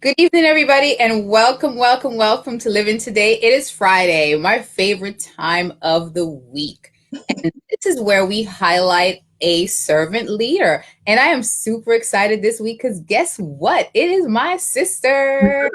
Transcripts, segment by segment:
Good evening, everybody, and welcome to Living Today. It is Friday, my favorite time of the week. And this is where we highlight a servant leader. And I am super excited this week because guess what? It is my sister.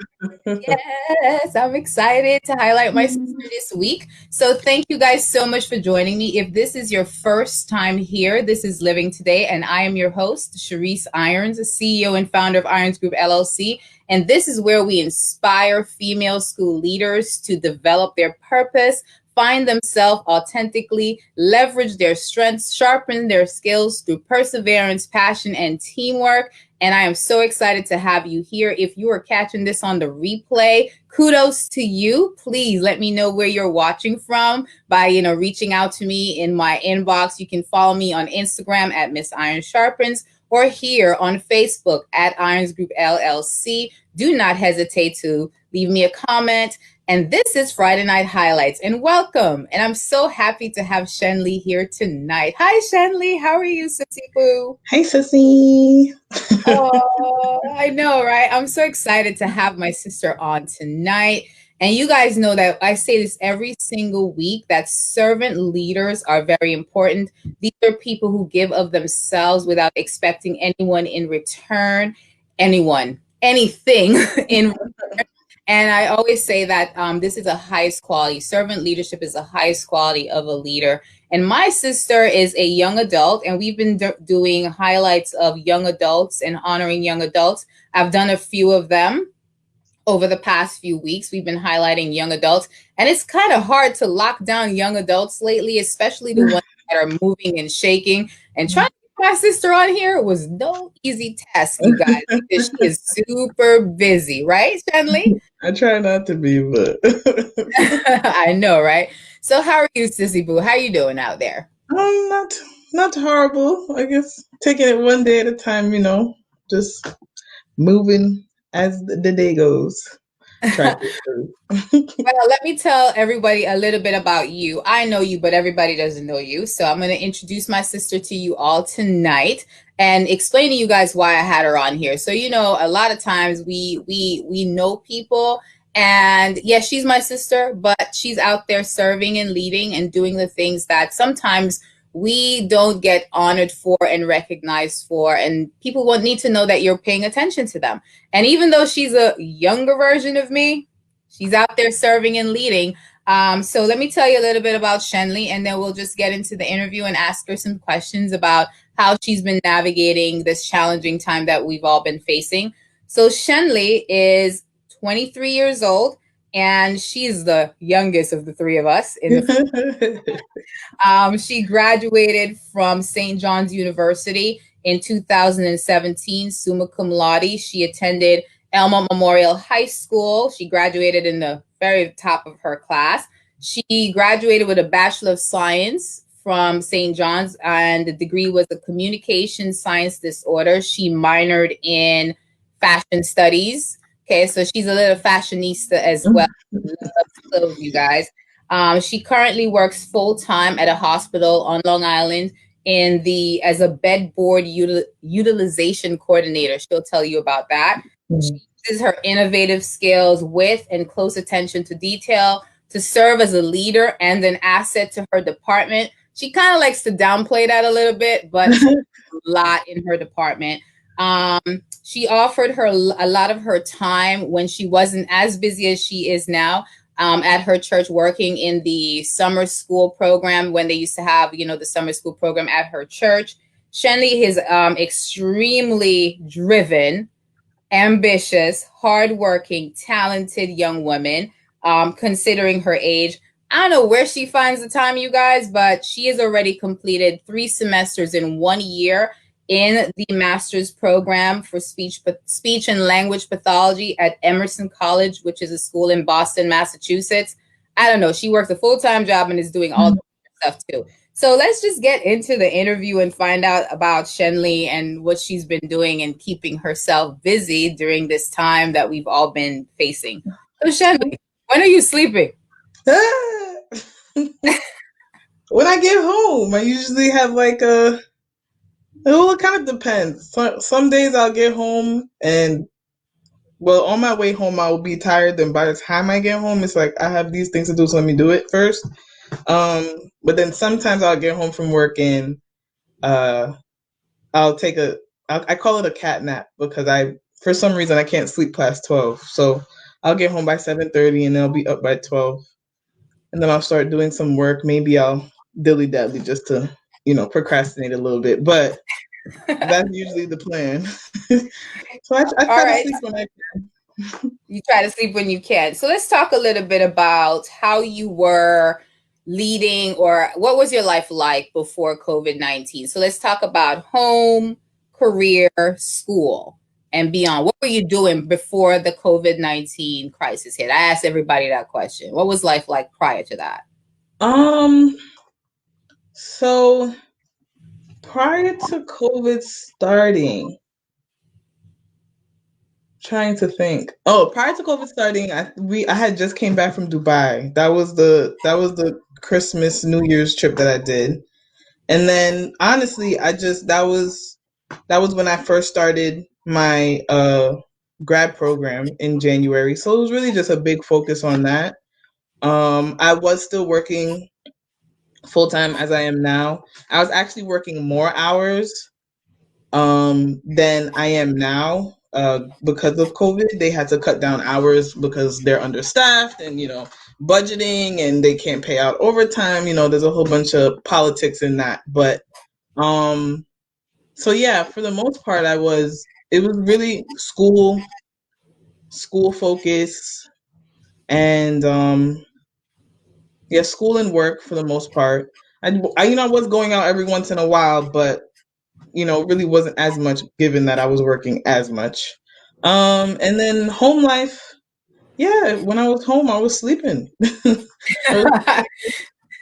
Yes, I'm excited to highlight my sister this week. So thank you guys so much for joining me. If this is your first time here, this is Living Today, and I am your host, Sharice Irons, CEO and founder of Irons Group LLC. And this is where we inspire female school leaders to develop their purpose, find themselves authentically, leverage their strengths, sharpen their skills through perseverance, passion, and teamwork. And I am so excited to have you here. If you are catching this on the replay, kudos to you. Please let me know where you're watching from by, reaching out to me in my inbox. You can follow me on Instagram at Miss Iron Sharpens or here on Facebook at Irons Group LLC. Do not hesitate to leave me a comment. And this is Friday Night Highlights, and welcome. And I'm so happy to have Shenley here tonight. Hi, Shenley. How are you, Sissy Boo? Hey, Sissy. Oh, I know, right? I'm so excited to have my sister on tonight. And you guys know that I say this every single week that servant leaders are very important. These are people who give of themselves without expecting anyone in return, anything in return. And I always say that this is the highest quality. Servant leadership is the highest quality of a leader. And my sister is a young adult, and we've been doing highlights of young adults and honoring young adults. I've done a few of them over the past few weeks. We've been highlighting young adults, and it's kind of hard to lock down young adults lately, especially the ones that are moving and shaking. And trying to get my sister on here was no easy task, you guys, because she is super busy, right, Shanley? I try not to be, but I know, right? So how are you, Sissy Boo? How you doing out there? not horrible. I guess taking it one day at a time, just moving as the day goes. Try to get through. Well, let me tell everybody a little bit about you. I know you, but everybody doesn't know you. So I'm going to introduce my sister to you all tonight and explain to you guys why I had her on here. So, a lot of times we know people, and yes, she's my sister, but she's out there serving and leading and doing the things that sometimes we don't get honored for and recognized for, and people will need to know that you're paying attention to them. And even though she's a younger version of me, she's out there serving and leading. So let me tell you a little bit about Shenley, and then we'll just get into the interview and ask her some questions about how she's been navigating this challenging time that we've all been facing. So Shenley is 23 years old, and she's the youngest of the three of us. She graduated from St. John's University in 2017, summa cum laude. She attended Elma Memorial High School. She graduated in the very top of her class. She graduated with a Bachelor of Science from St. John's, and the degree was a communication science disorder. She minored in fashion studies. Okay, so she's a little fashionista as well. Loves clothes, you guys. She currently works full time at a hospital on Long Island as a bedboard utilization coordinator. She'll tell you about that. She uses her innovative skills with and close attention to detail to serve as a leader and an asset to her department. She kind of likes to downplay that a little bit, but she does a lot in her department. She offered her a lot of her time when she wasn't as busy as she is now, at her church, working in the summer school program when they used to have, the summer school program at her church. Shenley is extremely driven, ambitious, hardworking, talented young woman, considering her age. I don't know where she finds the time, you guys, but she has already completed 3 semesters in 1 year in the master's program for speech and language pathology at Emerson College, which is a school in Boston, Massachusetts. I don't know. She works a full-time job and is doing all the stuff too. So let's just get into the interview and find out about Shenley and what she's been doing and keeping herself busy during this time that we've all been facing. So Shenley, when are you sleeping? When I get home, I usually have well, it kind of depends. Some days I'll get home and well, on my way home, I will be tired. Then by the time I get home, it's like I have these things to do, so let me do it first. But then sometimes I'll get home from work and uh, I'll take I call it a cat nap because for some reason, I can't sleep past 12. So I'll get home by 7:30 and I'll be up by 12. And then I'll start doing some work. Maybe I'll dilly dally just to, procrastinate a little bit. But that's usually the plan. So I All try to right. sleep when I You try to sleep when you can. So let's talk a little bit about how you were leading, or what was your life like before COVID-19. So let's talk about home, career, school, and beyond. What were you doing before the COVID-19 crisis hit? I asked everybody that question. What was life like prior to that? Um, so prior to COVID starting, trying to think. Oh, prior to COVID starting, I had just came back from Dubai. That was the Christmas New Year's trip that I did. And then honestly, that was when I first started my grad program in January. So it was really just a big focus on that. I was still working full time as I am now. I was actually working more hours than I am now. Because of COVID, they had to cut down hours because they're understaffed and, budgeting, and they can't pay out overtime. There's a whole bunch of politics in that. But um, so yeah, for the most part, it was really school focus, and yeah, school and work for the most part. I was going out every once in a while, but really wasn't as much given that I was working as much. And then home life, yeah, when I was home, I was sleeping. I was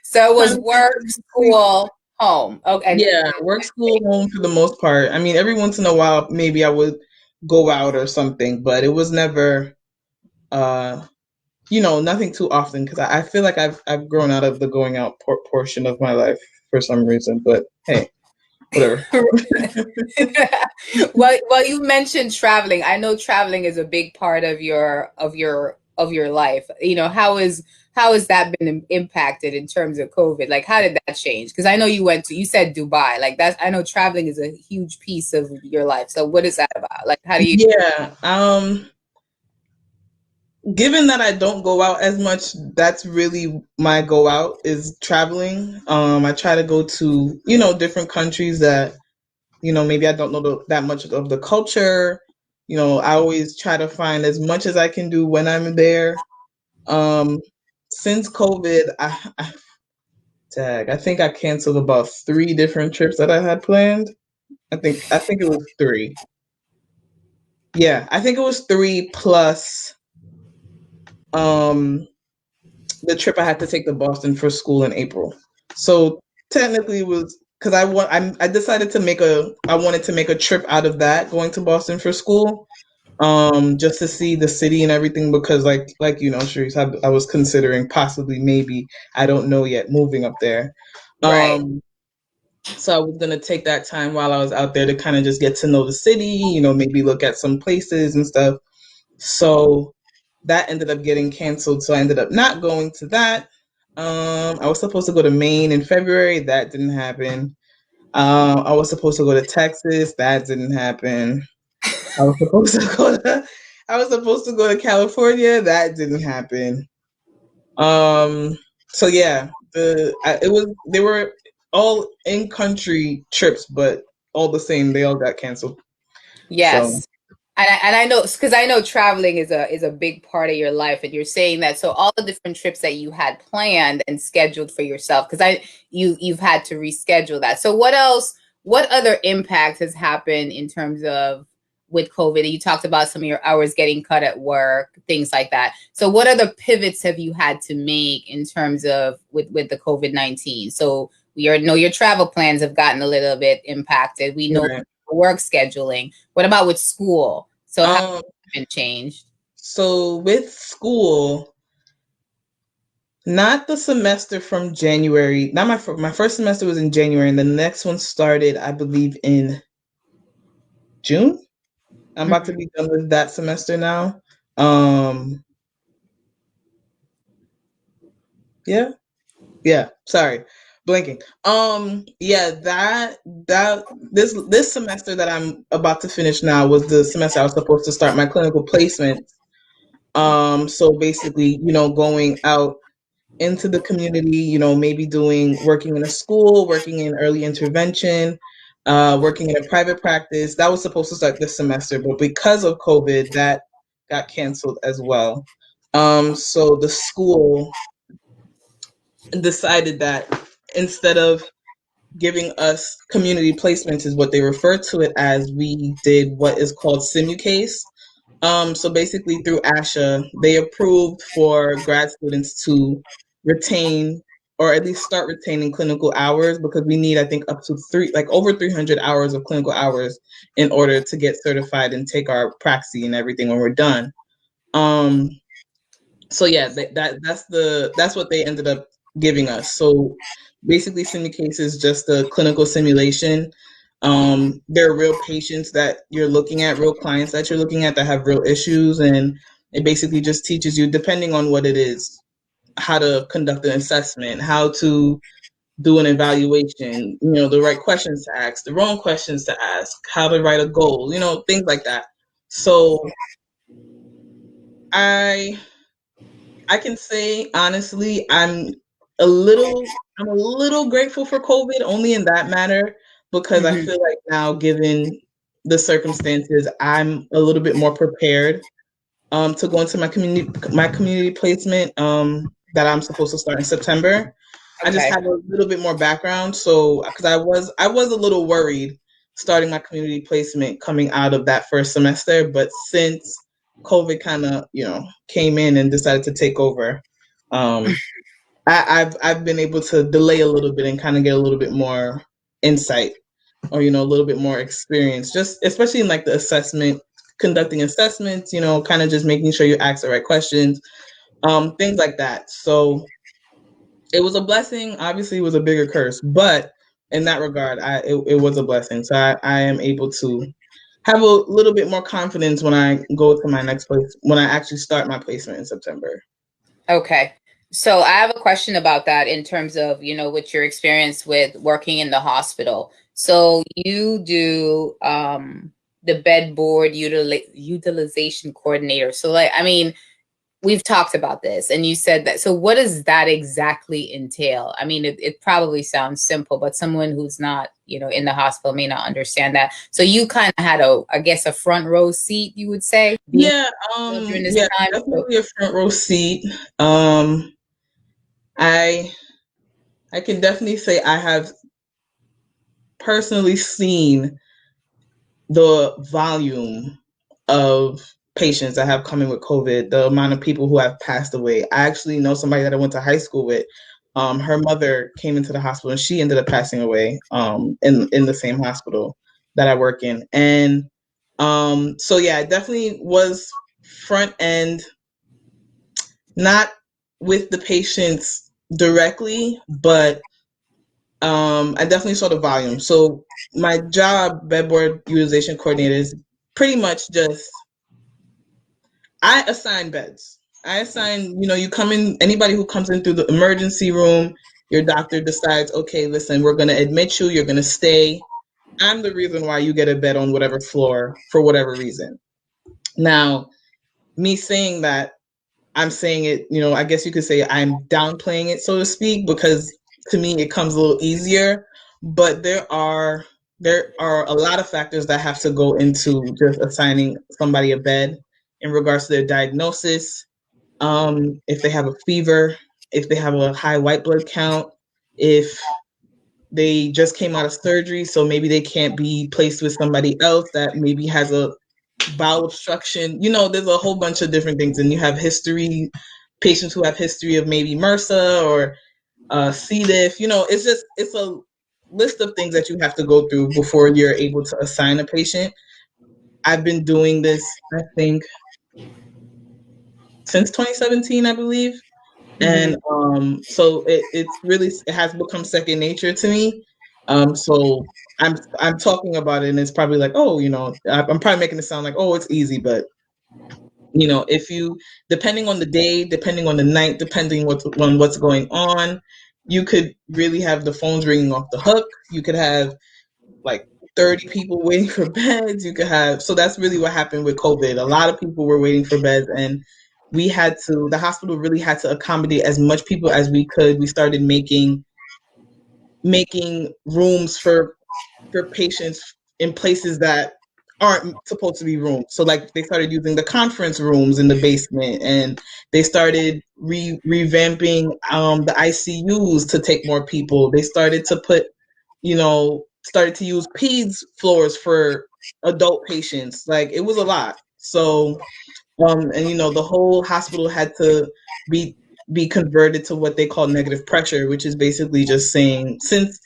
So it trying was to get work, to sleep. school, home. Okay. Yeah, work, school, home for the most part. I mean, every once in a while, maybe I would go out or something, but it was never, uh, nothing too often because I feel like I've grown out of the going out portion of my life for some reason. But hey, whatever. Well, you mentioned traveling. I know traveling is a big part of your life. How has that been impacted in terms of COVID? Like, how did that change? Because I know you said Dubai. Like I know traveling is a huge piece of your life. So what is that about? Like, how do you? Yeah. Given that I don't go out as much, that's really my go out is traveling. I try to go to, different countries that, maybe I don't know that much of the culture. I always try to find as much as I can do when I'm there. Um, since COVID, I think I canceled about 3 different trips that I had planned. I think it was 3. Yeah, I think it was 3 plus um the trip I had to take to Boston for school in April. So technically it was because I decided to I wanted to make a trip out of that going to Boston for school. Just to see the city and everything because Sharice, I was considering possibly maybe I don't know yet moving up there. Right. Um so I was gonna take that time while I was out there to kind of just get to know the city, maybe look at some places and stuff. So that ended up getting canceled. So I ended up not going to that. I was supposed to go to Maine in February. That didn't happen. I was supposed to go to Texas. That didn't happen. I was supposed to go to I was supposed to go to California. That didn't happen. Um, so yeah, they were all in country trips, but all the same, they all got canceled. So Yes. And I know, because I know traveling is a big part of your life, and you're saying that, so all the different trips that you had planned and scheduled for yourself, because you've had to reschedule that. So what else? What other impact has happened in terms of with COVID? You talked about some of your hours getting cut at work, things like that. So what other pivots have you had to make in terms of with the COVID-19? So know your travel plans have gotten a little bit impacted. We know right. work scheduling. What about with school? So how has Um, it been changed? so with school, not the semester from January. Not my first semester was in January, and the next one started, I believe, in June. I'm about to Mhm. be done with that semester now. Um, yeah, yeah. Sorry, blinking. Yeah, that this semester that I'm about to finish now was the semester I was supposed to start my clinical placement. So basically, going out into the community, maybe working in a school, working in early intervention, working in a private practice. That was supposed to start this semester, but because of COVID, that got canceled as well. So the school decided that instead of giving us community placements, is what they refer to it as, we did what is called SimuCase. So basically, through ASHA, they approved for grad students to retain or at least start retaining clinical hours, because we need, I think, up to over 300 hours of clinical hours in order to get certified and take our praxi and everything when we're done. Um, so yeah, that's what they ended up giving us. So basically, SimuCase is just a clinical simulation. There are real patients that you're looking at, real clients that you're looking at that have real issues, and it basically just teaches you, depending on what it is, how to conduct an assessment, how to do an evaluation, the right questions to ask, the wrong questions to ask, how to write a goal, things like that. So I I can say honestly, I'm a little grateful for COVID, only in that matter, because I Mhm. feel like now, given the circumstances, I'm a little bit more prepared to go into my community placement that I'm supposed to start in September. I just Okay. have a little bit more background, so because I was a little worried starting my community placement coming out of that first semester, but since COVID kind of came in and decided to take over, um, I've been able to delay a little bit and kind of get a little bit more insight, or a little bit more experience, just especially in like the assessment, conducting assessments, kind of just making sure you ask the right questions, things like that. So it was a blessing. Obviously, it was a bigger curse, but in that regard, it was a blessing. So I am able to have a little bit more confidence when I go to my next place, when I actually start my placement in September. Okay. So I have a question about that in terms of, with your experience with working in the hospital. So you do the bedboard utilization coordinator. So like, I mean, we've talked about this and you said that. So what does that exactly entail? I mean, it probably sounds simple, but someone who's not, in the hospital may not understand that. So you kind of had I guess, a front row seat, you would say, being Yeah, during this yeah, time. So, definitely a front row seat. Um, I I can definitely say I have personally seen the volume of patients that have come in with COVID, the amount of people who have passed away. I actually know somebody that I went to high school with. Her mother came into the hospital and she ended up passing away in the same hospital that I work in. And so yeah, it definitely was front end, not with the patients directly, but I definitely saw the volume. So my job, bedboard utilization coordinator, is pretty much just I assign beds. I assign, you come in, anybody who comes in through the emergency room, your doctor decides, okay, listen, we're going to admit you, you're going to stay. I'm the reason why you get a bed on whatever floor for whatever reason. Now, me saying that, I'm saying it, I guess you could say I'm downplaying it, so to speak, because to me it comes a little easier. But there are a lot of factors that have to go into just assigning somebody a bed in regards to their diagnosis. If they have a fever, if they have a high white blood count, if they just came out of surgery, so maybe they can't be placed with somebody else that maybe has a bowel obstruction. There's a whole bunch of different things, and you have patients who have history of maybe MRSA or C. diff. It's a list of things that you have to go through before you're able to assign a patient. I've been doing this, I think, since 2017, I believe, mhm. and so it has become second nature to me. So I'm talking about it, and it's probably like, oh, I'm probably making it sound like, oh, it's easy, but if you, depending on the day, depending on the night, depending on what's going on, you could really have the phones ringing off the hook. You could have like 30 people waiting for beds. You could have, so that's really what happened with COVID. A lot of people were waiting for beds, and the hospital really had to accommodate as much people as we could. We started making rooms for patients in places that aren't supposed to be rooms. So like they started using the conference rooms in the basement, and they started revamping the ICUs to take more people. They started to started to use peds floors for adult patients. Like it was a lot. So and the whole hospital had to be be converted to what they call negative pressure, which is basically just saying, since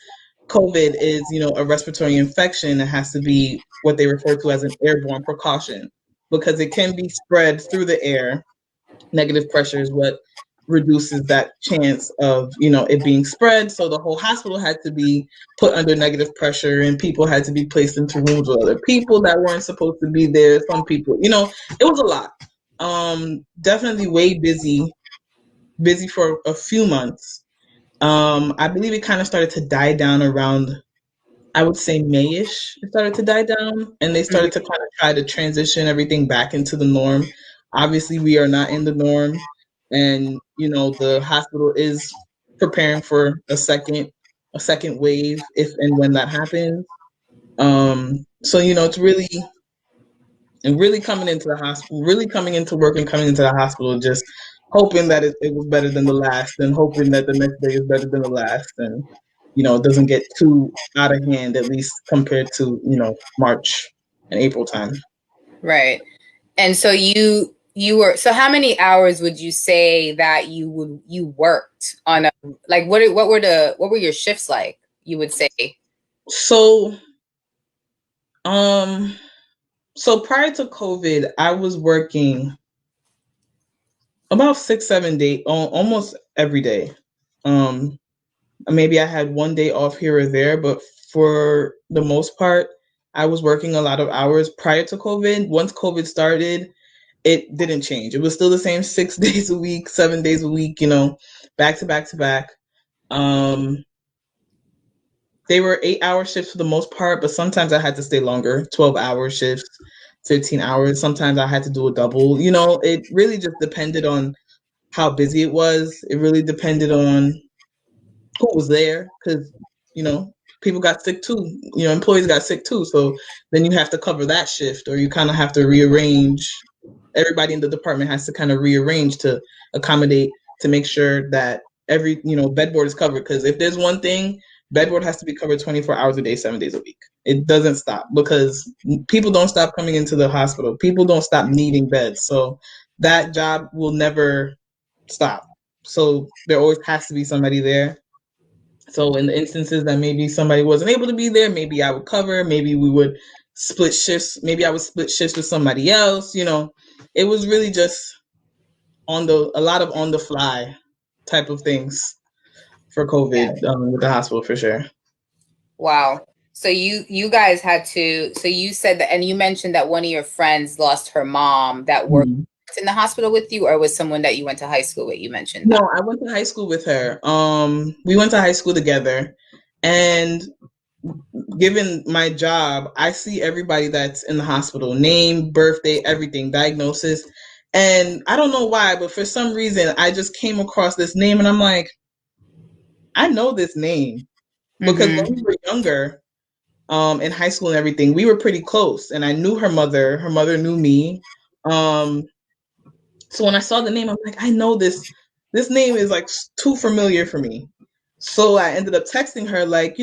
COVID is, a respiratory infection, it has to be what they refer to as an airborne precaution, because it can be spread through the air. Negative pressure is what reduces that chance of, it being spread. So the whole hospital had to be put under negative pressure, and people had to be placed into rooms with other people that weren't supposed to be there. Some people, it was a lot. Definitely way busy for a few months. I believe it kind of started to die down around, I would say, Mayish. It started to die down, and they started to kind of try to transition everything back into the norm. Obviously, we are not in the norm, and the hospital is preparing for a second wave if and when that happens. So it's really coming into the hospital, really coming into work and coming into the hospital, just hoping that it was better than the last, and hoping that the next day is better than the last, and it doesn't get too out of hand, at least compared to March and April time. Right. And so you were, so how many hours would you say that you worked on a, like what were your shifts like, you would say? So so prior to COVID, I was working about 6 7 days, almost every day. um Maybe I had one day off here or there, but for the most part, I was working a lot of hours prior to COVID. Once COVID started, it didn't change. It was still the same 6 days a week, 7 days a week, back to back to back. Um, they were 8 hour shifts for the most part, but sometimes I had to stay longer, 12-hour shifts, 15 hours. Sometimes I had to do a double. It really just depended on how busy it was. It really depended on who was there, because people got sick too. Employees got sick too, so then you have to cover that shift, or you kind of have to rearrange. Everybody in the department has to kind of rearrange to accommodate, to make sure that every bedboard is covered, because if there's one thing, bedboard has to be covered 24 hours a day, 7 days a week. It doesn't stop, because people don't stop coming into the hospital. People don't stop needing beds, so that job will never stop. So there always has to be somebody there. So in the instances that maybe somebody wasn't able to be there, maybe I would cover, maybe we would split shifts, maybe I would split shifts with somebody else. It was really just a lot of on the fly type of things for COVID, with the hospital, for sure. Wow. So you guys had to, so you said that, and you mentioned that one of your friends lost her mom that worked Mhm. in the hospital with you, or was someone that you went to high school with? You mentioned that. No, I went to high school with her. We went to high school together, and given my job, I see everybody that's in the hospital, name, birthday, everything, diagnosis. And I don't know why, but for some reason, I just came across this name, and I'm like, I know this name, because when we Mm-hmm. were younger, in high school and everything, we were pretty close, and I knew her mother. Her mother knew me. Um, so when I saw the name, I'm like, I know this. This name is like too familiar for me. So I ended up texting her, like,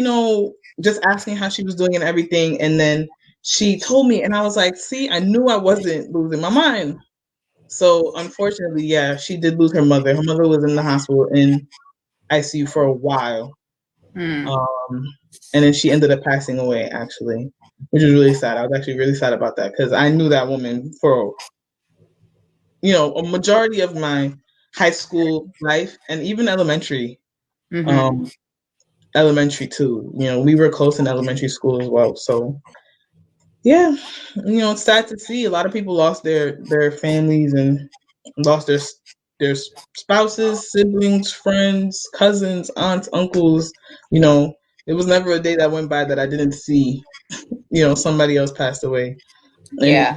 just asking how she was doing and everything. And then she told me, and I was like, see, I knew I wasn't losing my mind. So unfortunately, yeah, she did lose her mother. Her mother was in the hospital in ICU for a while. Mm. Um, and then she ended up passing away, actually, which is really sad. I was actually really sad about that, because I knew that woman for, a majority of my high school life, and even elementary. Mm-hmm. Um, elementary too. We were close in elementary school as well. So yeah, it's sad to see a lot of people lost their families and lost their spouses, siblings, friends, cousins, aunts, uncles. It was never a day that went by that I didn't see, somebody else passed away. And Yeah.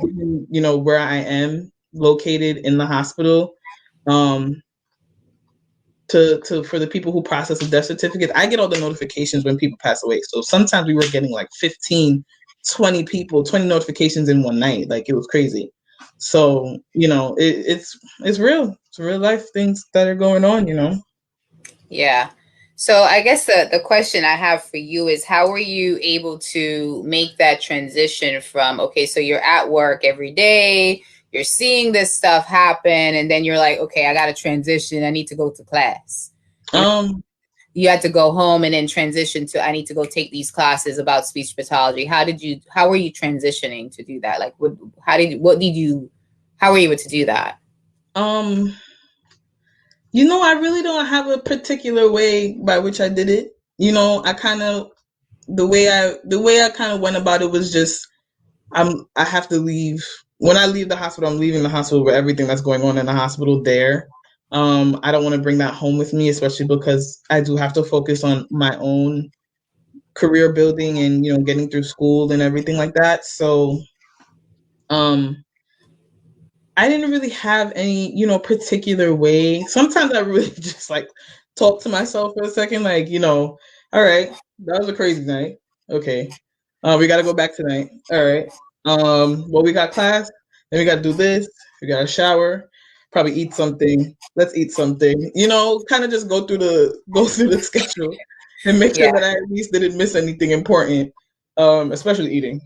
where I am located in the hospital, um, to for the people who process the death certificate, I get all the notifications when people pass away. So sometimes we were getting like 15, 20 people, 20 notifications in one night. Like, it was crazy. So, it's real. It's real life things that are going on. Yeah. So I guess the question I have for you is, how were you able to make that transition from, okay, so you're at work every day, you're seeing this stuff happen, and then you're like, okay, I got to transition. I need to go to class. Um, You had to go home and then transition to, I need to go take these classes about speech pathology. How were you transitioning to do that? Like, how were you able to do that? um, I really don't have a particular way by which I did it. I kind of the way I kind of went about it was just I have to leave. When I leave the hospital, I'm leaving the hospital with everything that's going on in the hospital there. I don't want to bring that home with me, especially because I do have to focus on my own career building and getting through school and everything like that. So um I didn't really have any, particular way. Sometimes I really just like talk to myself for a second, like, all right, that was a crazy night. Okay. We gotta go back tonight. All right. Well, we got class, then we gotta do this, we gotta shower, probably eat something. Let's eat something. Kind of just go through the schedule and make sure Yeah. that I at least didn't miss anything important, especially eating.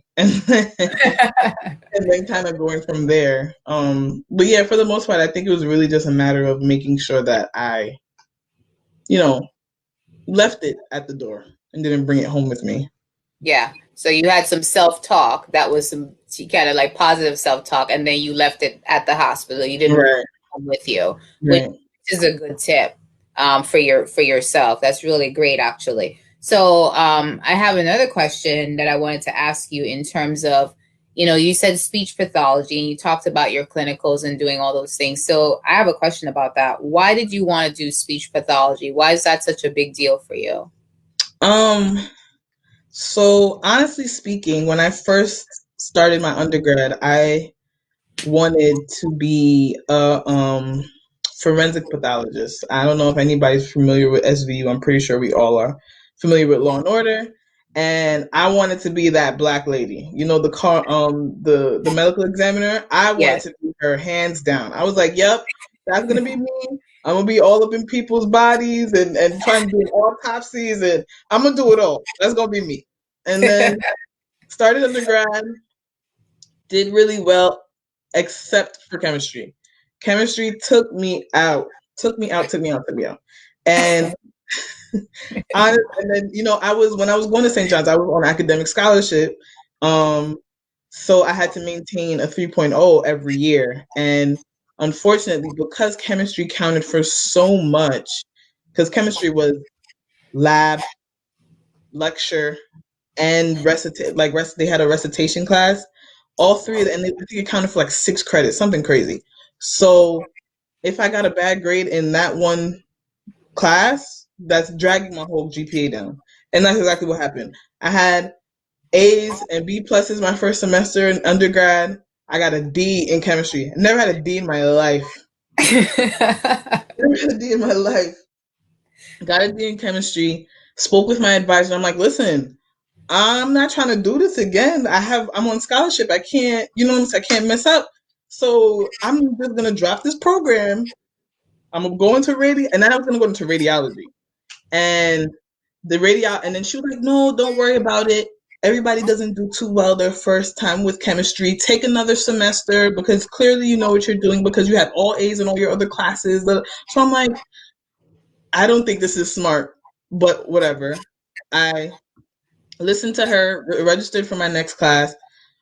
And then kind of going from there. But yeah, for the most part, I think it was really just a matter of making sure that I, you know, left it at the door and didn't bring it home with me. Yeah. So you had some self-talk. That was some kind of like positive self-talk, and then you left it at the hospital. You didn't bring Right. it home with you, which Right. is a good tip for yourself. That's really great, actually. So I have another question that I wanted to ask you in terms of, you said speech pathology and you talked about your clinicals and doing all those things. So I have a question about that. Why did you want to do speech pathology? Why is that such a big deal for you? Um, so honestly speaking, when I first started my undergrad, I wanted to be a forensic pathologist. I don't know if anybody's familiar with SVU. I'm pretty sure we all are familiar with Law and Order. And I wanted to be that black lady. The medical examiner. I wanted Yes. to be her, hands down. I was like, yep, that's gonna be me. I'm gonna be all up in people's bodies and trying to do autopsies, and I'm gonna do it all. That's gonna be me. And then started undergrad, did really well, except for chemistry. Chemistry took me out, took me out, took me out, took me out. And and then I was when I was going to St. John's, I was on academic scholarship. So I had to maintain a 3.0 every year. And unfortunately, because chemistry counted for so much, because chemistry was lab, lecture, and they had a recitation class. All three of them, and I think it counted for like 6 credits, something crazy. So if I got a bad grade in that one class, that's dragging my whole GPA down. And that's exactly what happened. I had A's and B pluses my first semester in undergrad. I got a D in chemistry. I never had a D in my life. Never had a D in my life. Got a D in chemistry. Spoke with my advisor. I'm like, listen, I'm not trying to do this again. I'm on scholarship. I can't, I can't mess up. So I'm just gonna drop this program. I'm gonna go into and then I was gonna go into radiology. And and then she was like, no, don't worry about it. Everybody doesn't do too well their first time with chemistry. Take another semester because clearly you know what you're doing because you had all A's in all your other classes. So I'm like, I don't think this is smart, but whatever. I listened to her, registered for my next class.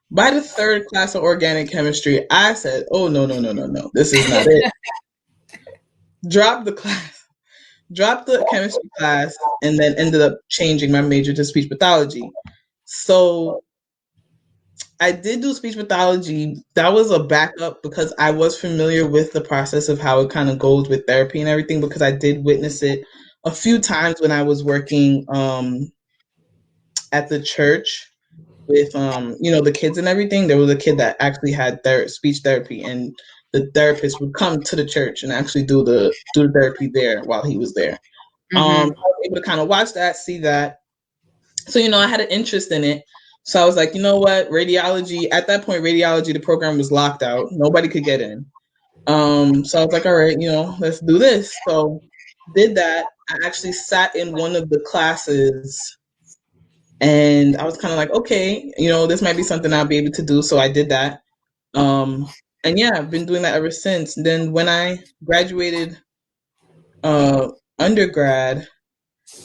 By the third class of organic chemistry, I said, oh, no, no, no, no, no. This is not it. Dropped the class. dropped the chemistry class, and then ended up changing my major to speech pathology. So I did do speech pathology. That was a backup because I was familiar with the process of how it kind of goes with therapy and everything, because I did witness it a few times when I was working at the church with the kids and everything. There was a kid that actually had speech therapy, and the therapist would come to the church and actually do the therapy there while he was there. I Mm-hmm. was able to kind of watch that, see that. So, I had an interest in it. So I was like, you know what, radiology, at that point, radiology, the program was locked out. Nobody could get in. So I was like, all right, let's do this. So did that. I actually sat in one of the classes, and I was kind of like, okay, this might be something I'll be able to do. So I did that. And yeah, I've been doing that ever since. Then when I graduated uh, undergrad,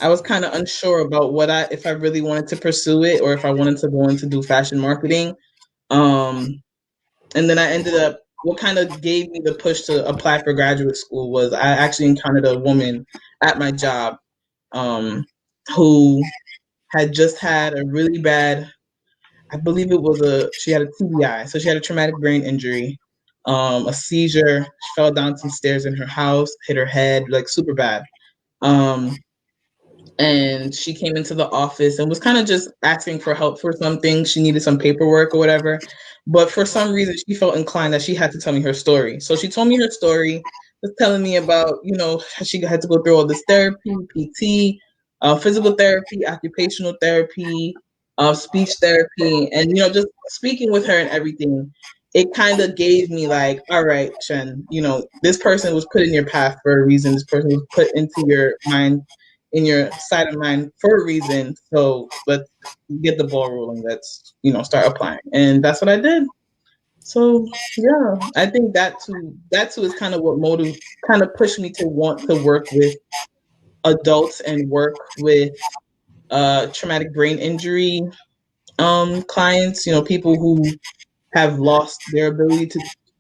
I was kind of unsure about if I really wanted to pursue it or if I wanted to go into do fashion marketing. Um, and then I ended up, what kind of gave me the push to apply for graduate school was I actually encountered a woman at my job um, who had just had a really bad, I believe she had a TBI. So she had a traumatic brain injury, a seizure. She fell down some stairs in her house, hit her head, like super bad. Um, and she came into the office and was kind of just asking for help for something. She needed some paperwork or whatever. But for some reason, she felt inclined that she had to tell me her story. So she told me her story, was telling me about, how she had to go through all this therapy, PT, physical therapy, occupational therapy, speech therapy, and, just speaking with her and everything. It kind of gave me like, all right, Shen, this person was put in your path for a reason. This person was put into your mind, in your side of mind for a reason. So let's get the ball rolling. Let's, start applying. And that's what I did. So yeah, I think that too is kind of what kind of pushed me to want to work with adults and work with traumatic brain injury clients, people who have lost their ability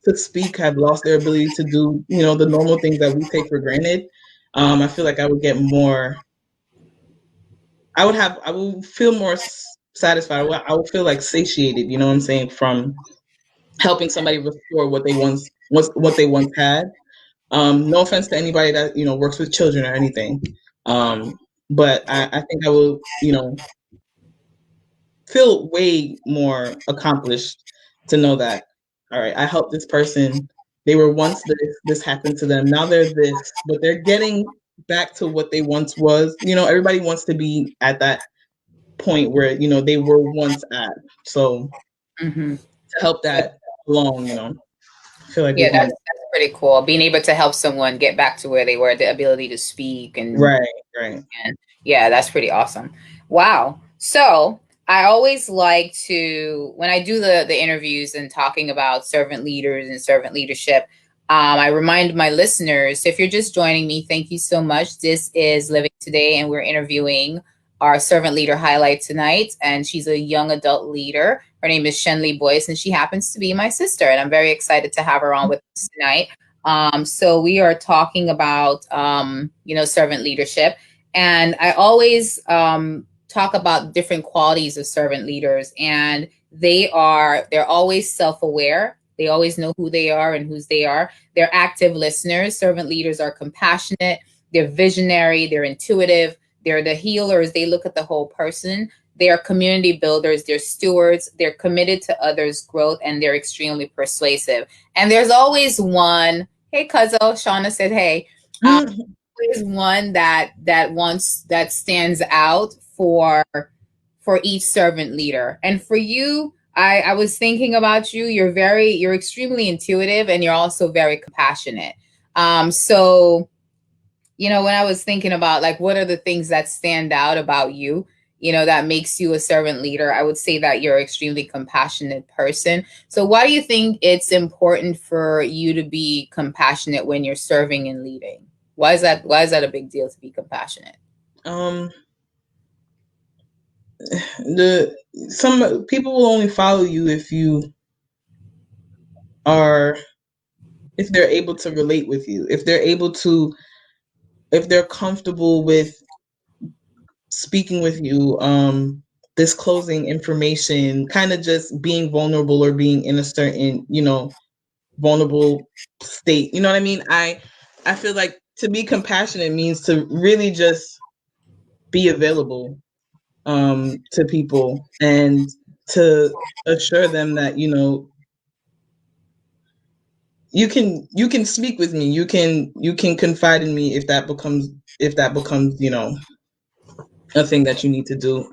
to speak, have lost their ability to do, the normal things that we take for granted. I feel like I would get more I will feel more satisfied. I will feel like satiated, you know what I'm saying, from helping somebody restore what they once had. No offense to anybody that, works with children or anything. But I think I will, feel way more accomplished to know that, all right, I helped this person. They were once this happened to them. Now they're this, but they're getting back to what they once was. Everybody wants to be at that point where they were once at. So Mm-hmm. to help that along, I feel like Yeah, was my that's pretty cool. Being able to help someone get back to where they were, the ability to speak right, right. and yeah, that's pretty awesome. Wow. So I always like to, when I do the interviews and talking about servant leaders and servant leadership, I remind my listeners, if you're just joining me, thank you so much. This is Living Today, and we're interviewing our servant leader highlight tonight. And she's a young adult leader. Her name is Shenley Boyce, and she happens to be my sister. And I'm very excited to have her on with us tonight. So we are talking about, servant leadership. And I always talk about different qualities of servant leaders, and they're always self-aware. They always know who they are and whose they are. They're active listeners. Servant leaders are compassionate. They're visionary. They're intuitive. They're the healers. They look at the whole person. They are community builders. They're stewards. They're committed to others' growth, and they're extremely persuasive. And there's always one. Hey, Cuzzo. Shauna said, "Hey." Is one that stands out for each servant leader. And for you, I was thinking about you. You're extremely intuitive, and you're also very compassionate. So when I was thinking about like what are the things that stand out about you, that makes you a servant leader, I would say that you're an extremely compassionate person. So why do you think it's important for you to be compassionate when you're serving and leading? Why is that a big deal to be compassionate? Um, some people will only follow you are if they're able to relate with you, if they're able to if they're comfortable with speaking with you, disclosing information, kind of just being vulnerable or being in a certain, vulnerable state. You know what I mean? I feel like to be compassionate means to really just be available to people and to assure them that you can speak with me, you can confide in me if that becomes a thing that you need to do.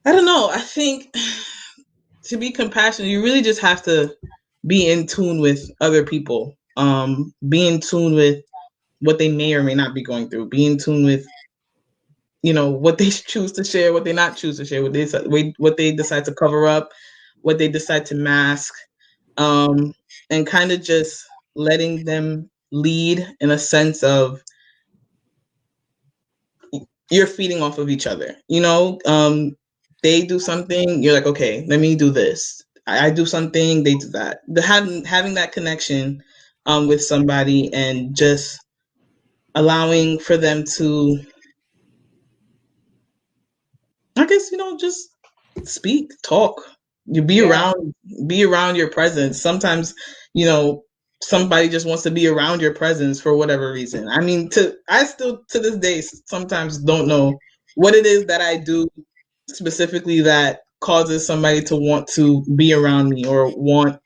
I don't know. I think to be compassionate, you really just have to be in tune with other people. Be in tune with what they may or may not be going through. Be in tune with what they choose to share, what they not choose to share, what they decide to cover up, what they decide to mask, and kind of just letting them lead in a sense of you're feeding off of each other. They do something, you're like, okay, let me do this. I do something, they do that. Having that connection with somebody and just allowing for them to, I guess, just speak, talk. You Yeah. be around your presence. Sometimes, you know, somebody just wants to be around your presence for whatever reason. I mean, I still to this day sometimes don't know what it is that I do specifically that causes somebody to want to be around me or want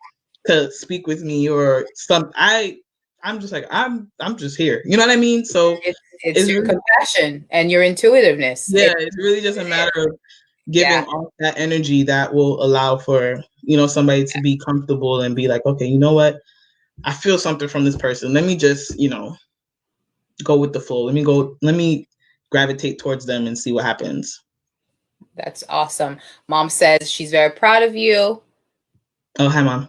to speak with me or some. I'm just like I'm just here. You know what I mean? So It's it's your really, compassion and your intuitiveness. yeah, it's really just a matter of giving Yeah, off that energy that will allow for somebody to be comfortable and be like, okay, you know what, I feel something from this person, let me just go with the flow, let me gravitate towards them and see what happens. that's awesome. Mom says she's very proud of you. Oh, hi mom.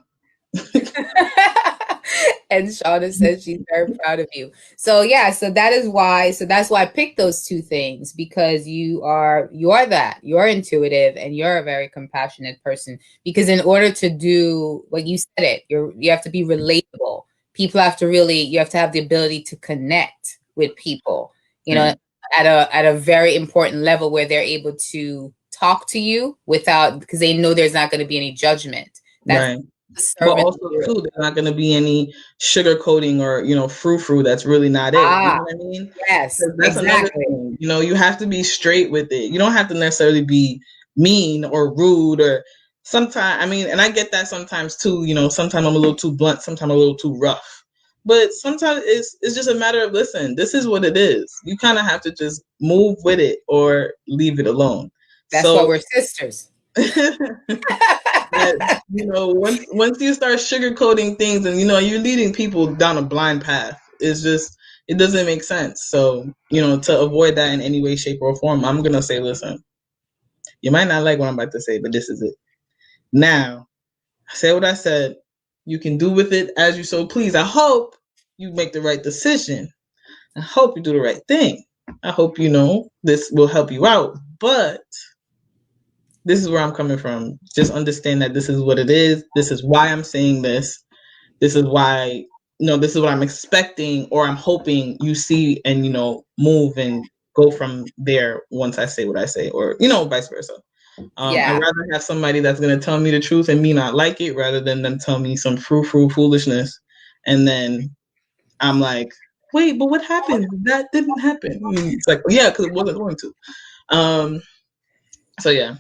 And Shauna says she's very proud of you. So yeah, that's why I picked those two things, because you're intuitive and you're a very compassionate person. Because in order to do what you said, you have to be relatable. You have to have the ability to connect with people, Right. at a very important level where they're able to talk to you without, because they know there's not going to be any judgment. That's Right. the But servant also leader. too, there's not going to be any sugarcoating or frou-frou. That's really not it. You Ah, know what I mean? yes, 'Cause that's another exactly. thing. You have to be straight with it. You don't have to necessarily be mean or rude or sometimes. I mean, and I get that sometimes too. Sometimes I'm a little too blunt. Sometimes I'm a little too rough. But sometimes it's just a matter of, listen, this is what it is. You kind of have to just move with it or leave it alone. That's why So. we're sisters. But once you start sugarcoating things and you're leading people down a blind path, it doesn't make sense. So to avoid that in any way, shape, or form, I'm gonna say, listen, you might not like what I'm about to say, but this is it. Now, I say what I said. You can do with it as you so please. I hope you make the right decision. I hope you do the right thing. I hope this will help you out. But this is where I'm coming from. Just understand that this is what it is. This is why I'm saying this. This is why, this is what I'm expecting or I'm hoping you see and, move and go from there once I say what I say, or, vice versa. I'd Yeah, rather have somebody that's going to tell me the truth and me not like it rather than them tell me some frou-frou foolishness. And then I'm like, wait, but what happened? That didn't happen. It's like, yeah, because it wasn't going to. So yeah.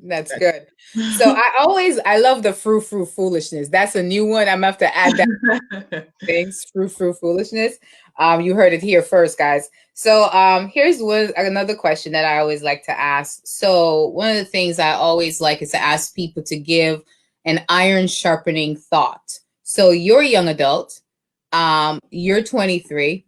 that's good. So I love the frou foolishness. That's a new one. I'm gonna have to add that things, frou foolishness. You heard it here first, guys. So here's another question that I always like to ask. So one of the things I always like is to ask people to give an iron sharpening thought. So you're a young adult. You're 23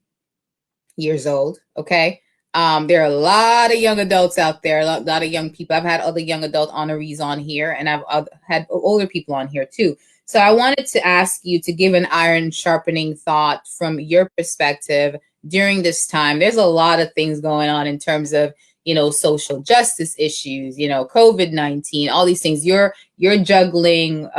years old. Okay. There are a lot of young adults out there, a lot of young people. I've had other young adult honorees on here, and I've had older people on here too. So I wanted to ask you to give an iron sharpening thought from your perspective during this time. There's a lot of things going on in terms of, social justice issues, COVID-19, all these things. You're juggling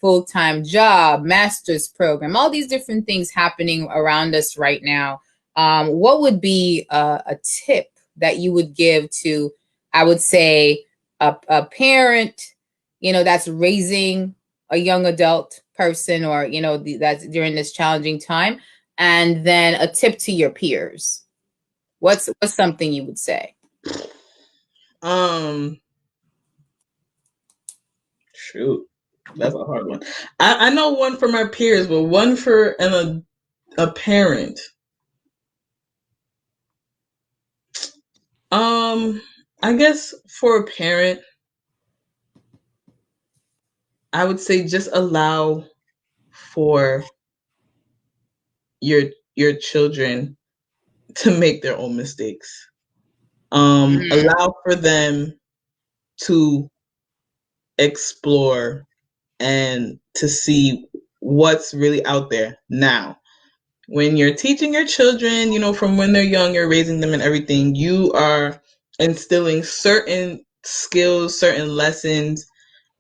full-time job, master's program, all these different things happening around us right now. What would be a tip that you would give to, I would say, a parent, that's raising a young adult person, or, that's during this challenging time, and then a tip to your peers? What's something you would say? Shoot, that's a hard one. I know one for my peers, but one for a parent. I guess for a parent, I would say just allow for your your children to make their own mistakes. Allow for them to explore and to see what's really out there. Now, when you're teaching your children, from when they're young, you're raising them and everything, you are instilling certain skills, certain lessons,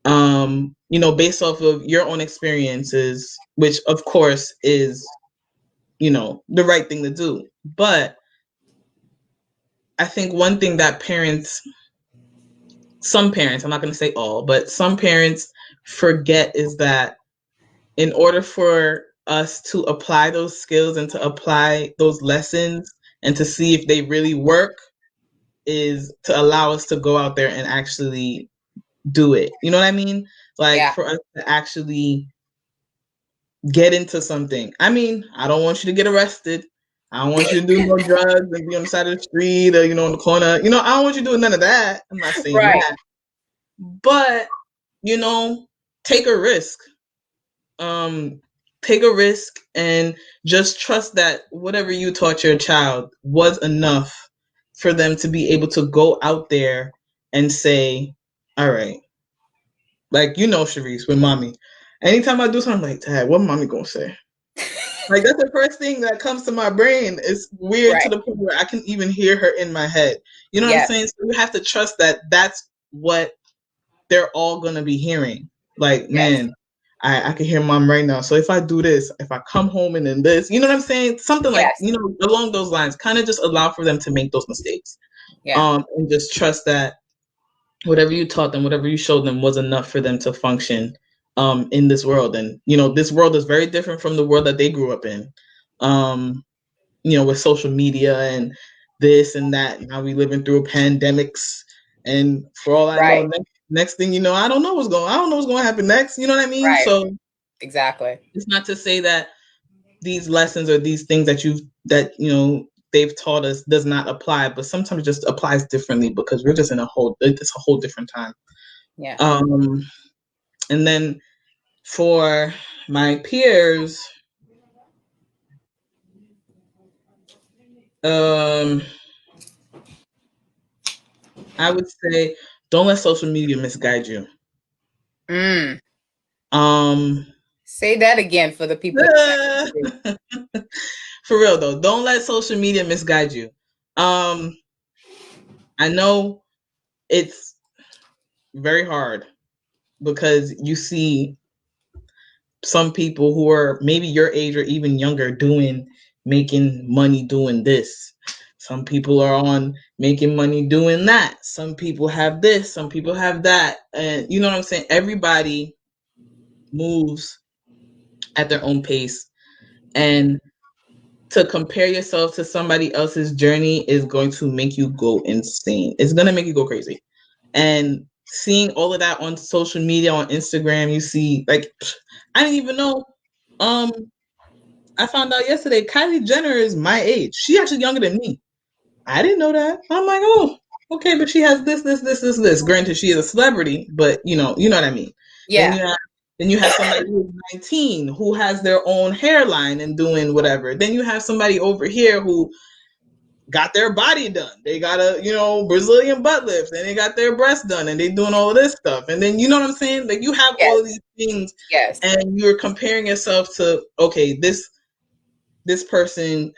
based off of your own experiences, which of course is, the right thing to do. But I think one thing that some parents, I'm not going to say all, but some parents forget is that in order for us to apply those skills and to apply those lessons and to see if they really work, is to allow us to go out there and actually do it. You know what I mean? Like, Yeah. for us to actually get into something. I mean, I don't want you to get arrested. I don't want you to do no drugs and be on the side of the street or, on the corner. I don't want you doing none of that. I'm not saying Right. that. But, take a risk. Take a risk and just trust that whatever you taught your child was enough for them to be able to go out there and say, all right, like, Sharice, with mommy, anytime I do something like that, what mommy gonna say? Like, that's the first thing that comes to my brain. It's weird Right. to the point where I can even hear her in my head. You know what I'm saying? So you have to trust that that's what they're all gonna be hearing. Like, man, I can hear mom right now. So if I do this, if I come home and then this, you know what I'm saying? Something like, along those lines, kind of just allow for them to make those mistakes. Yeah. And just trust that whatever you taught them, whatever you showed them was enough for them to function in this world. And, this world is very different from the world that they grew up in. With social media and this and that. Now we living through pandemics. And for all I know, next thing you know, I don't know what's going to happen next. You know what I mean? Right. So Exactly. it's not to say that these lessons or these things that they've taught us does not apply, but sometimes it just applies differently because we're just it's a whole different time. Yeah. And then for my peers, I would say don't let social media misguide you. Say that again for the people. For real though, don't let social media misguide you. I know it's very hard because you see some people who are maybe your age or even younger making money doing this. Some people are on making money doing that. Some people have this, some people have that. And you know what I'm saying? Everybody moves at their own pace. And to compare yourself to somebody else's journey is going to make you go insane. It's going to make you go crazy. And seeing all of that on social media, on Instagram, you see, like, I didn't even know. I found out yesterday Kylie Jenner is my age. She's actually younger than me. I didn't know that. I'm like, oh, okay, but she has this. Granted, she is a celebrity, but you know what I mean. Yeah. Then you have somebody who's 19 who has their own hairline and doing whatever. Then you have somebody over here who got their body done. They got a Brazilian butt lift, and they got their breasts done, and they doing all of this stuff. And then you know what I'm saying? Like, you have all of these things, and you're comparing yourself to, okay, this person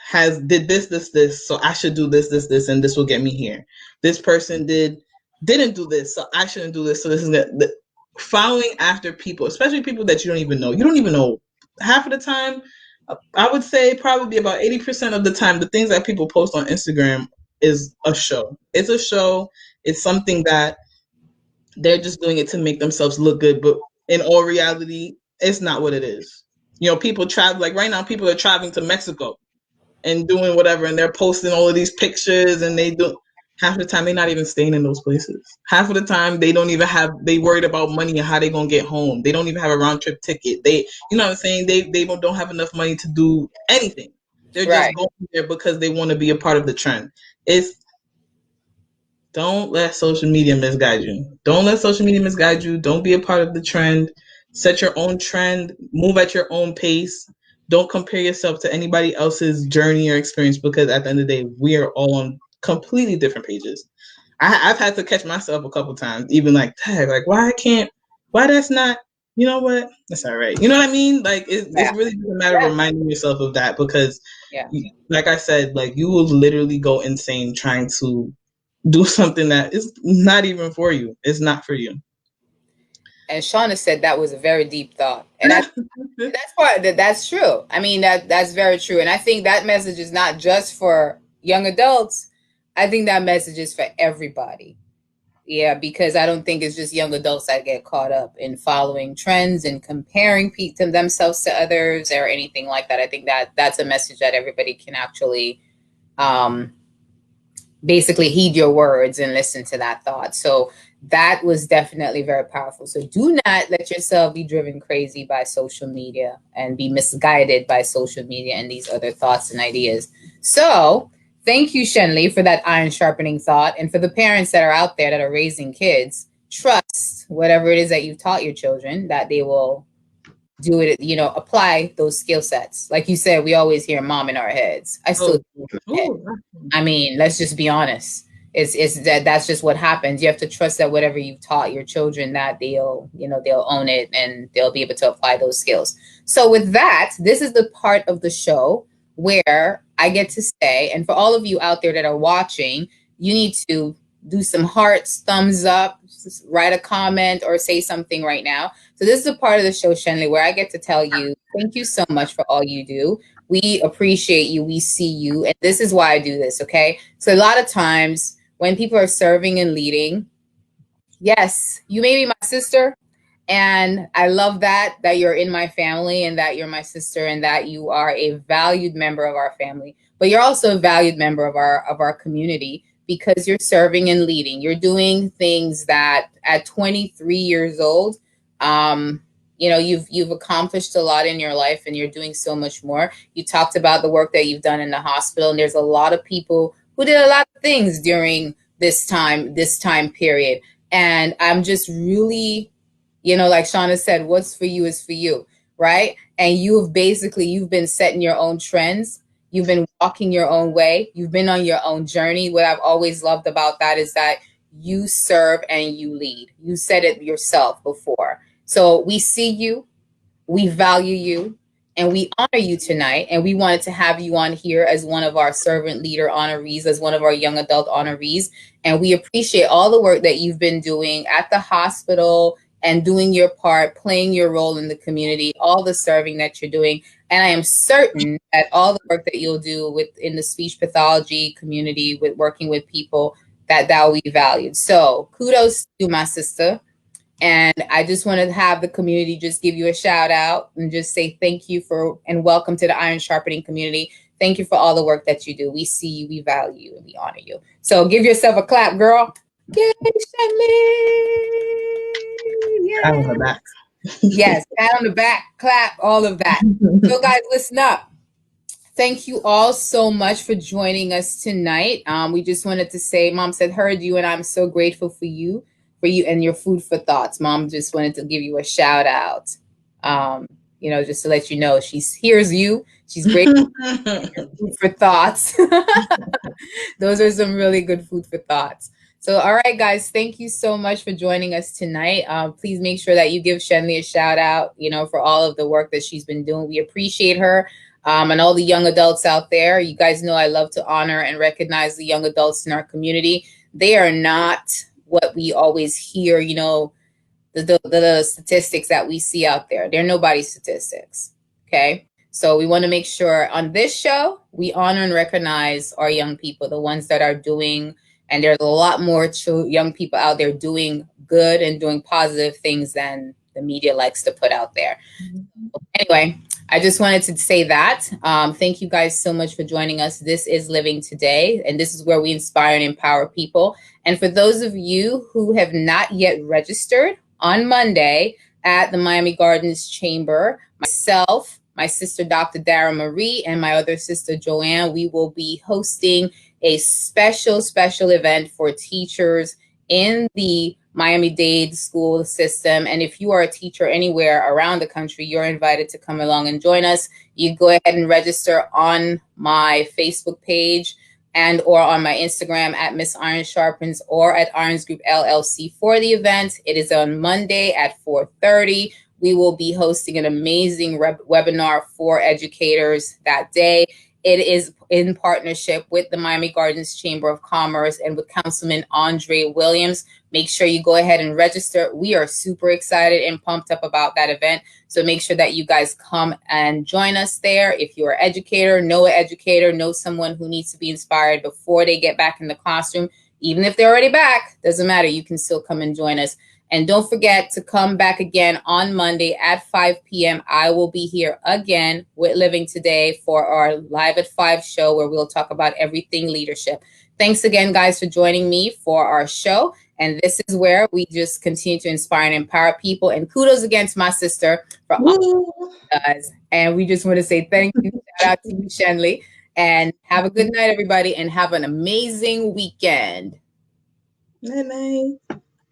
did this, so I should do this, and this will get me here. This person didn't do this, so I shouldn't do this, so this is following after people, especially people that you don't even know. You don't even know half of the time. I would say probably about 80% of the time, the things that people post on Instagram is a show. It's a show. It's something that they're just doing it to make themselves look good. But in all reality, it's not what it is. You know, people travel, like right now, people are traveling to Mexico and doing whatever, and they're posting all of these pictures, and they do half the time they're not even staying in those places. Half of the time they don't even have, they worried about money and how they gonna get home. They don't even have a round trip ticket. They, you know what I'm saying? They don't have enough money to do anything. They're Right. just going there because they want to be a part of the trend. It's Don't let social media misguide you. Don't let social media misguide you. Don't be a part of the trend. Set your own trend. Move at your own pace. Don't compare yourself to anybody else's journey or experience, because at the end of the day, we are all on completely different pages. I've had to catch myself a couple times, even like, tag, like, why that's not, you know what? That's all right. You know what I mean? Like, it's Yeah. really just a matter of Yeah. reminding yourself of that, because, Yeah. like I said, like, you will literally go insane trying to do something that is not even for you. It's not for you. And Shauna said that was a very deep thought, and that's true. I mean, that's very true, and I think that message is not just for young adults. I think that message is for everybody. Yeah, because I don't think it's just young adults that get caught up in following trends and comparing themselves to others or anything like that. I think that that's a message that everybody can actually um, basically heed your words and listen to that thought. So that was definitely very powerful. So do not let yourself be driven crazy by social media and be misguided by social media and these other thoughts and ideas. So thank you, Shenley, for that iron sharpening thought. And for the parents that are out there that are raising kids, trust whatever it is that you've taught your children, that they will do it, apply those skill sets. Like you said, we always hear mom in our heads. I still Oh, do it in my head. ooh. I mean, let's just be honest. It's that's just what happens. You have to trust that whatever you've taught your children, that they'll own it and they'll be able to apply those skills. So with that, this is the part of the show where I get to say, and for all of you out there that are watching, you need to do some hearts, thumbs up, write a comment, or say something right now. So this is a part of the show, Shenley, where I get to tell you, thank you so much for all you do. We appreciate you. We see you. And this is why I do this. Okay. So a lot of times when people are serving and leading, yes, you may be my sister. And I love that you're in my family and that you're my sister and that you are a valued member of our family. But you're also a valued member of our community because you're serving and leading. You're doing things that at 23 years old, you've accomplished a lot in your life and you're doing so much more. You talked about the work that you've done in the hospital, and there's a lot of people who did a lot of things during this time period. And I'm just really, like Shauna said, what's for you is for you, right? And you've been setting your own trends. You've been walking your own way. You've been on your own journey. What I've always loved about that is that you serve and you lead. You said it yourself before. So we see you, we value you, and we honor you tonight. And we wanted to have you on here as one of our servant leader honorees, as one of our young adult honorees. And we appreciate all the work that you've been doing at the hospital and doing your part, playing your role in the community, all the serving that you're doing. And I am certain that all the work that you'll do within the speech pathology community, with working with people, that will be valued. So kudos to you, my sister. And I just want to have the community just give you a shout out and just say thank you and welcome to the iron sharpening community. Thank you for all the work that you do. We see you, we value you, and we honor you. So give yourself a clap, girl. Yay, Shenley! I was Yeah. her back. Yes, pat on the back, clap, all of that. So guys, listen up. Thank you all so much for joining us tonight. We just wanted to say, Mom said, heard you, and I'm so grateful for you and your food for thoughts. Mom just wanted to give you a shout out. Just to let you know, she hears you. She's grateful for your food for thoughts. Those are some really good food for thoughts. So, all right, guys, thank you so much for joining us tonight. Please make sure that you give Shenley a shout out, for all of the work that she's been doing. We appreciate her. And all the young adults out there. You guys know I love to honor and recognize the young adults in our community. They are not what we always hear, the statistics that we see out there. They're nobody's statistics. Okay. So we want to make sure on this show, we honor and recognize our young people, the ones that are doing, and there's a lot more young people out there doing good and doing positive things than the media likes to put out there. Anyway, I just wanted to say that. Thank you guys so much for joining us. This is Living Today, and this is where we inspire and empower people. And for those of you who have not yet registered, on Monday at the Miami Gardens Chamber, myself, my sister, Dr. Dara Marie, and my other sister, Joanne, we will be hosting a special event for teachers in the Miami-Dade school system. And if you are a teacher anywhere around the country, you're invited to come along and join us. You go ahead and register on my Facebook page and or on my Instagram at Miss Iron Sharpens or at Irons Group LLC for the event. It is on Monday at 4:30. We will be hosting an amazing webinar for educators that day. It is in partnership with the Miami Gardens Chamber of Commerce and with Councilman Andre Williams. Make sure you go ahead and register. We are super excited and pumped up about that event. So make sure that you guys come and join us there. If you're an educator, know someone who needs to be inspired before they get back in the classroom. Even if they're already back, doesn't matter. You can still come and join us. And don't forget to come back again on Monday at 5 p.m. I will be here again with Living Today for our Live at 5 show where we'll talk about everything leadership. Thanks again, guys, for joining me for our show. And this is where we just continue to inspire and empower people. And kudos again to my sister for all guys. And we just want to say thank you. Shout out to you, Shenley. And have a good night, everybody. And have an amazing weekend. Night.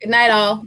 Good night, all.